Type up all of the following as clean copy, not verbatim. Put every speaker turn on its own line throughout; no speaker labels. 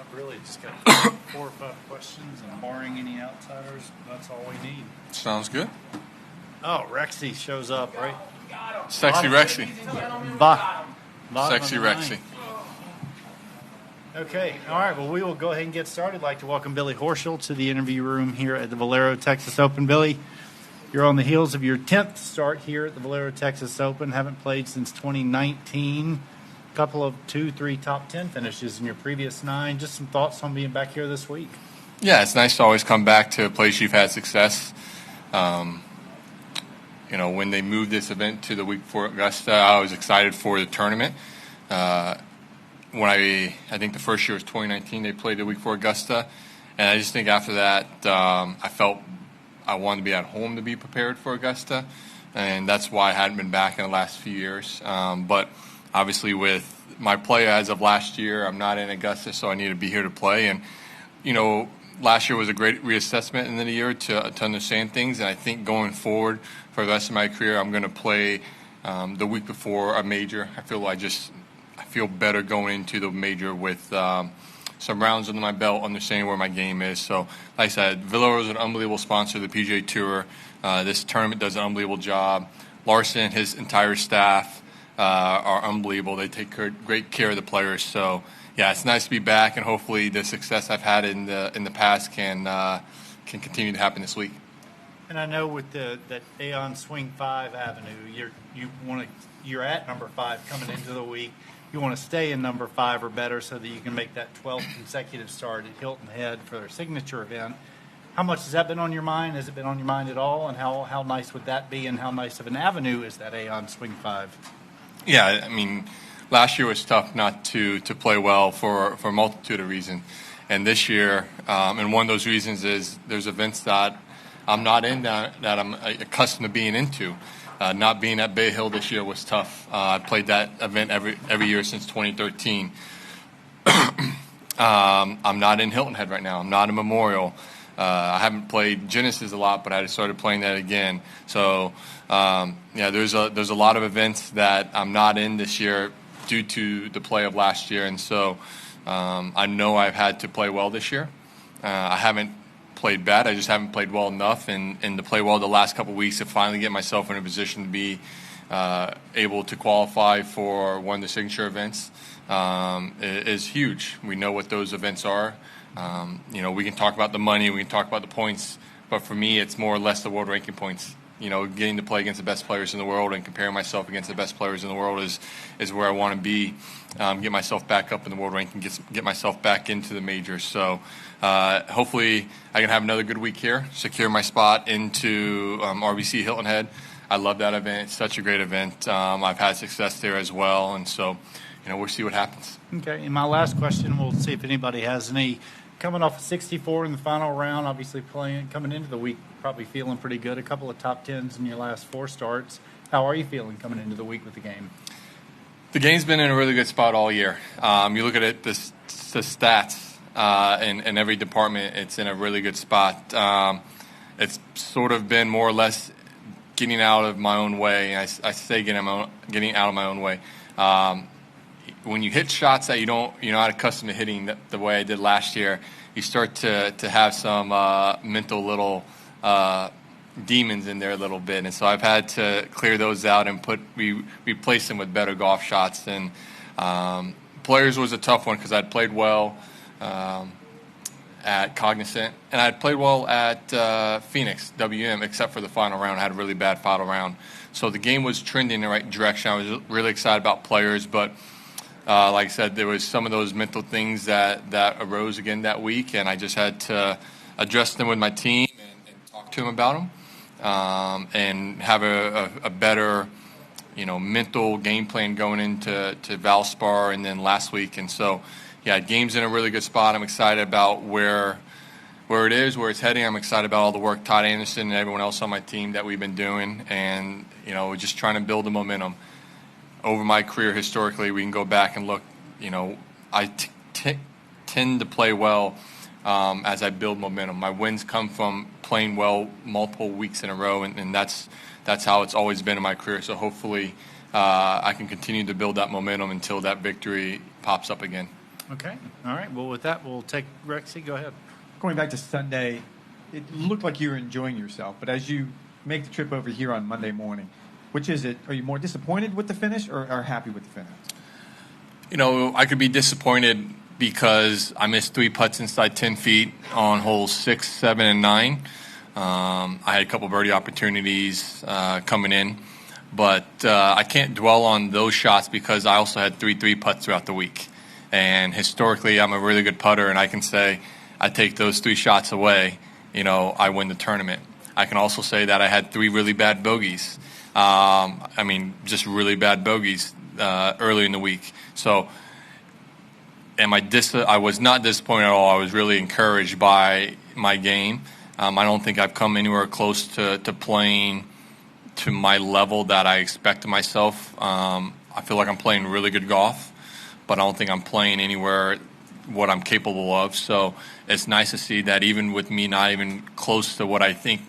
I've really just got 4 or 5 questions, and barring any outsiders, that's all we need.
Sounds good.
Oh, Rexy shows up, right?
Sexy Rexy.
Sexy
Rexy.
Okay, all right, well, we will go ahead and get started. I'd like to welcome Billy Horschel to the interview room here at the Valero Texas Open. Billy, you're on the heels of your 10th start here at the Valero Texas Open. Haven't played since 2019. A couple of 2-3 top 10 finishes in your previous 9. Just some thoughts on being back here this week.
Yeah, it's nice to always come back to a place you've had success. When they moved this event to the week before Augusta, I was excited for the tournament. When I think the first year was 2019, they played the week before Augusta, and I just think after that, I felt I wanted to be at home to be prepared for Augusta, and that's why I hadn't been back in the last few years. But obviously, with my play as of last year, I'm not in Augusta, so I need to be here to play. And last year was a great reassessment in the year to understand things, and I think going forward for the rest of my career, I'm going to play the week before a major. I feel better going into the major with some rounds under my belt, understanding where my game is. So, like I said, Valero is an unbelievable sponsor of the PGA Tour. This tournament does an unbelievable job. Larson, his entire staff are unbelievable. They take great care of the players. So, yeah, it's nice to be back, and hopefully the success I've had in the past can continue to happen this week.
And I know with that Aon Swing 5 Avenue, you're at number 5 coming into the week. You want to stay in number 5 or better so that you can make that 12th consecutive start at Hilton Head for their signature event. How much has that been on your mind? Has it been on your mind at all? And how nice would that be? And how nice of an avenue is that Aon Swing 5?
Yeah, I mean, last year was tough not to play well for a multitude of reasons. And this year, and one of those reasons is there's events that I'm not in that I'm accustomed to being into. Not being at Bay Hill this year was tough. I played that event every year since 2013. I'm not in Hilton Head right now. I'm not in Memorial. I haven't played Genesis a lot, but I started playing that again. So, there's a lot of events that I'm not in this year due to the play of last year, and so I know I've had to play well this year. I haven't played bad. I just haven't played well enough, and to play well the last couple of weeks to finally get myself in a position to be able to qualify for one of the signature events is huge. We know what those events are. We can talk about the money, we can talk about the points, but for me, it's more or less the world ranking points. Getting to play against the best players in the world and comparing myself against the best players in the world is where I want to be. Get myself back up in the world ranking, get myself back into the majors. So hopefully I can have another good week here, secure my spot into RBC Hilton Head. I love that event. It's such a great event. I've had success there as well, and so we'll see what happens.
Okay, and my last question, we'll see if anybody has any. Coming off of 64 in the final round, obviously coming into the week, probably feeling pretty good. A couple of top 10s in your last 4 starts. How are you feeling coming into the week with the game?
The game's been in a really good spot all year. You look at it, the stats in every department, it's in a really good spot. It's sort of been more or less getting out of my own way. I say getting out of my own way. When you hit shots that you're not accustomed to hitting the way I did last year, you start to have some mental little demons in there a little bit, and so I've had to clear those out and replace them with better golf shots. And Players was a tough one because I'd played well at Cognizant, and I'd played well at Phoenix WM, except for the final round. I had a really bad final round, so the game was trending in the right direction. I was really excited about Players, but like I said, there was some of those mental things that arose again that week, and I just had to address them with my team and talk to them about them, and have a better, mental game plan going into Valspar and then last week. And so, yeah, game's in a really good spot. I'm excited about where it is, where it's heading. I'm excited about all the work Todd Anderson and everyone else on my team that we've been doing, and just trying to build the momentum. Over my career, historically, we can go back and look. I tend to play well as I build momentum. My wins come from playing well multiple weeks in a row, and that's how it's always been in my career. So hopefully I can continue to build that momentum until that victory pops up again.
Okay. All right. Well, with that, we'll take Rexy. Go ahead.
Going back to Sunday, it looked like you were enjoying yourself, but as you make the trip over here on Monday morning, which is it? Are you more disappointed with the finish or happy with the finish?
You know, I could be disappointed because I missed 3 putts inside 10 feet on holes 6, 7, and 9. I had a couple birdie opportunities coming in, but I can't dwell on those shots because I also had 3 putts throughout the week. And historically, I'm a really good putter, and I can say I take those 3 shots away, you know, I win the tournament. I can also say that I had 3 really bad bogeys. Just really bad bogeys early in the week. So I was not disappointed at all. I was really encouraged by my game. I don't think I've come anywhere close to playing to my level that I expect of myself. I feel like I'm playing really good golf, but I don't think I'm playing anywhere what I'm capable of. So it's nice to see that even with me not even close to what I think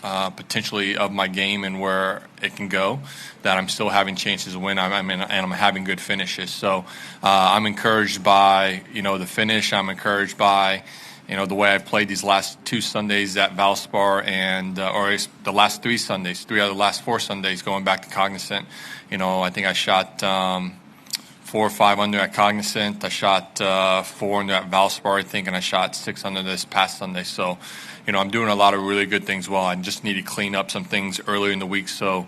potentially of my game and where it can go, that I'm still having chances to win. And I'm having good finishes. So I'm encouraged by the finish. I'm encouraged by the way I've played these last 2 Sundays at Valspar or the last 3 Sundays, 3 out of the last 4 Sundays going back to Cognizant. I think I shot 4 or 5 under at Cognizant. I shot 4 under at Valspar, I think, and I shot 6 under this past Sunday. So, I'm doing a lot of really good things well. I just need to clean up some things earlier in the week so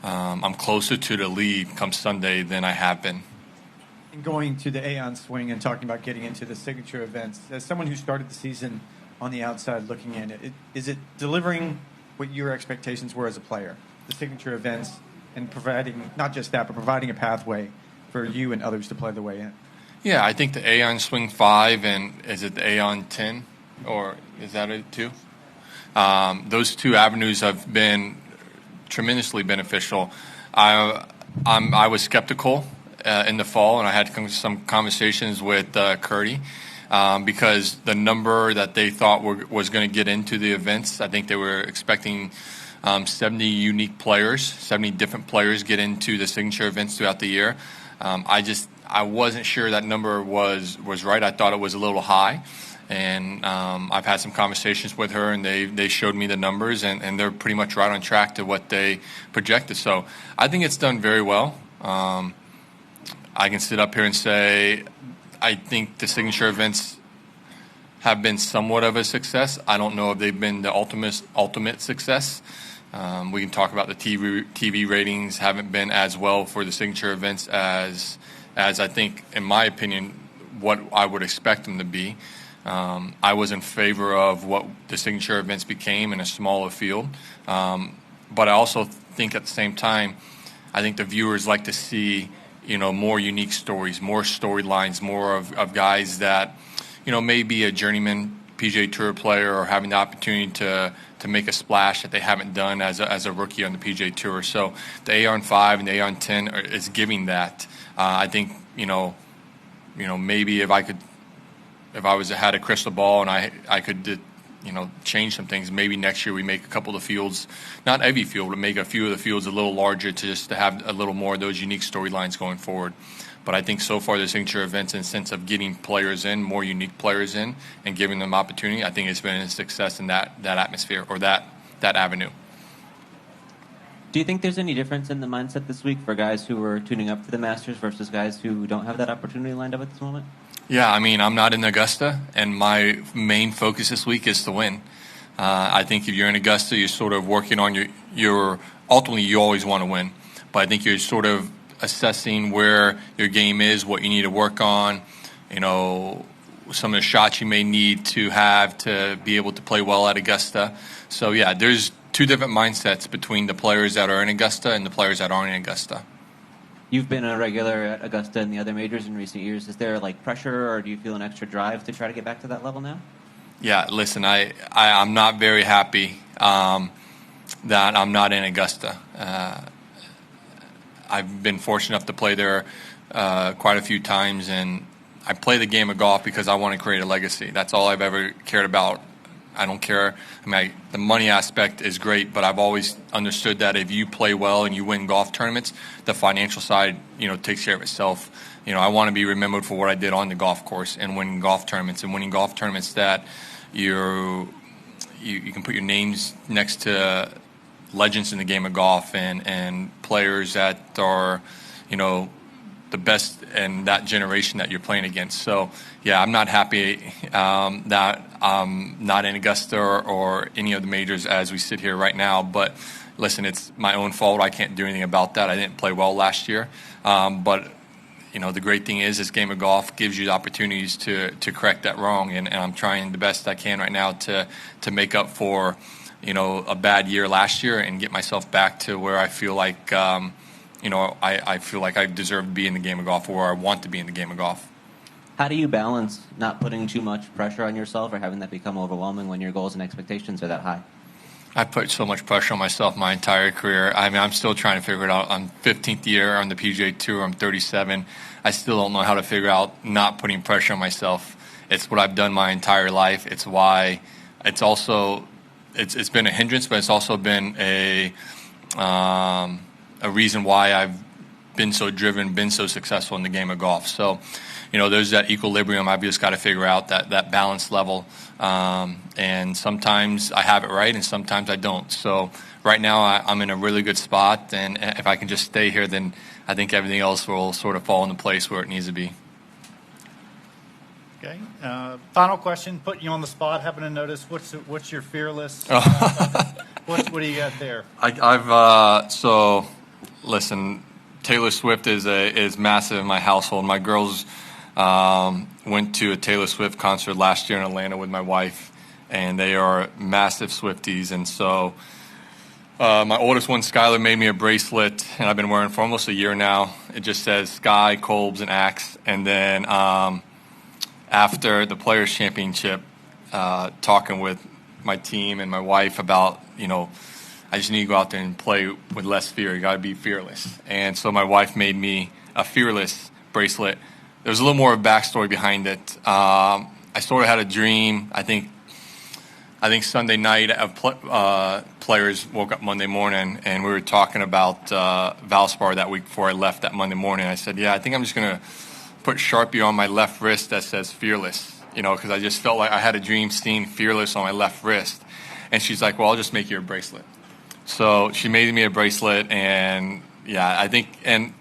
I'm closer to the lead come Sunday than I have been.
And going to the Aon swing and talking about getting into the signature events, as someone who started the season on the outside looking in, is it delivering what your expectations were as a player, the signature events, and providing not just that, but providing a pathway for you and others to play their way in?
Yeah, I think the Aon Swing 5 and is it the Aon 10, or is that it too? Those 2 avenues have been tremendously beneficial. I was skeptical in the fall, and I had some conversations with Curdy because the number that they thought was going to get into the events, I think they were expecting 70 unique players, 70 different players get into the signature events throughout the year. I wasn't sure that number was right. I thought it was a little high, and I've had some conversations with her, and they showed me the numbers, and they're pretty much right on track to what they projected. So I think it's done very well. I can sit up here and say I think the signature events have been somewhat of a success. I don't know if they've been the ultimate success. We can talk about the TV ratings haven't been as well for the signature events as I think, in my opinion, what I would expect them to be. I was in favor of what the signature events became in a smaller field. But I also think at the same time, I think the viewers like to see, more unique stories, more storylines, more of guys that, may be a journeyman PGA Tour player or having the opportunity to make a splash that they haven't done as a rookie on the PGA Tour. So the Aon 5 and the Aon 10 is giving that. I think, maybe if I had a crystal ball and I could, change some things. Maybe next year we make a couple of the fields, not every field, but make a few of the fields a little larger to have a little more of those unique storylines going forward. But I think so far the signature events, in the sense of getting players in, more unique players in, and giving them opportunity, I think it's been a success in that atmosphere or that avenue.
Do you think there's any difference in the mindset this week for guys who are tuning up for the Masters versus guys who don't have that opportunity lined up at this moment? Yeah,
I'm not in Augusta, and my main focus this week is to win. I think if you're in Augusta, you're sort of working on your ultimately you always want to win, but I think you're sort of assessing where your game is, what you need to work on, some of the shots you may need to have to be able to play well at Augusta. So, yeah, there's 2 different mindsets between the players that are in Augusta and the players that aren't in Augusta.
You've been a regular at Augusta and the other majors in recent years. Is there, pressure, or do you feel an extra drive to try to get back to that level now?
Yeah, listen, I'm not very happy that I'm not in Augusta. I've been fortunate enough to play there quite a few times, and I play the game of golf because I want to create a legacy. That's all I've ever cared about I don't care. I mean, the money aspect is great, but I've always understood that if you play well and you win golf tournaments, the financial side, takes care of itself. I want to be remembered for what I did on the golf course and winning golf tournaments that you can put your names next to legends in the game of golf and players that are, the best in that generation that you're playing against. So, yeah, I'm not happy that I'm not in Augusta or any of the majors as we sit here right now. But listen, it's my own fault. I can't do anything about that. I didn't play well last year. But the great thing is this game of golf gives you the opportunities to correct that wrong, and I'm trying the best I can right now to make up for a bad year last year and get myself back to where I feel like I feel like I deserve to be in the game of golf, or I want to be in the game of golf.
How do you balance not putting too much pressure on yourself or having that become overwhelming when your goals and expectations are that high?
I put so much pressure on myself my entire career. I mean, I'm still trying to figure it out. I'm 15th year on the PGA Tour. I'm 37. I still don't know how to figure out not putting pressure on myself. It's what I've done my entire life. It's why it's also it's been a hindrance, but it's also been a reason why I've been so driven, been so successful in the game of golf. So, there's that equilibrium I've just got to figure out, that balance level. And sometimes I have it right and sometimes I don't. So right now I'm in a really good spot, and if I can just stay here, then I think everything else will sort of fall into place where it needs to be.
Okay. Final question, putting you on the spot, happen to notice, what's your fearless? What do you got there?
So listen, Taylor Swift is massive in my household. My girls went to a Taylor Swift concert last year in Atlanta with my wife, and they are massive Swifties. And so my oldest one, Skylar, made me a bracelet, and I've been wearing it for almost a year now. It just says Sky, Kolbs, and Axe. And then after the Players' Championship, talking with my team and my wife about, I just need to go out there and play with less fear. You got to be fearless. And so my wife made me a fearless bracelet. There's a little more of a backstory behind it. I sort of had a dream. I think Sunday night, players woke up Monday morning, and we were talking about Valspar that week before I left that Monday morning. I said, I think I'm just going to put Sharpie on my left wrist that says fearless, because I just felt like I had a dream seeing fearless on my left wrist. And she's like, well, I'll just make you a bracelet. So she made me a bracelet, and I think, and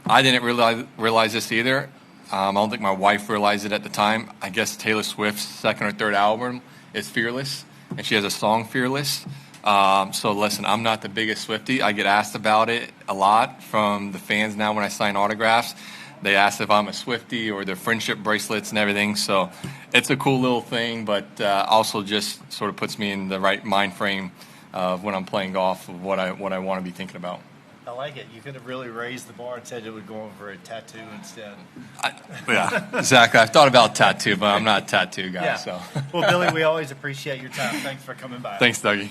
I didn't realize this either. I don't think my wife realized it at the time. I guess Taylor Swift's second or third album is Fearless, and she has a song Fearless. So listen, I'm not the biggest Swiftie. I get asked about it a lot from the fans now when I sign autographs. They ask if I'm a Swiftie or their friendship bracelets and everything. So it's a cool little thing, but also just sort of puts me in the right mind frame of when I'm playing golf of what I want to be thinking about.
I like it. You could have really raised the bar and said it would go over a tattoo instead.
Exactly. I've thought about tattoo, but I'm not a tattoo guy.
Yeah.
So.
Well, Billy, we always appreciate your time. Thanks for coming by.
Thanks, Dougie.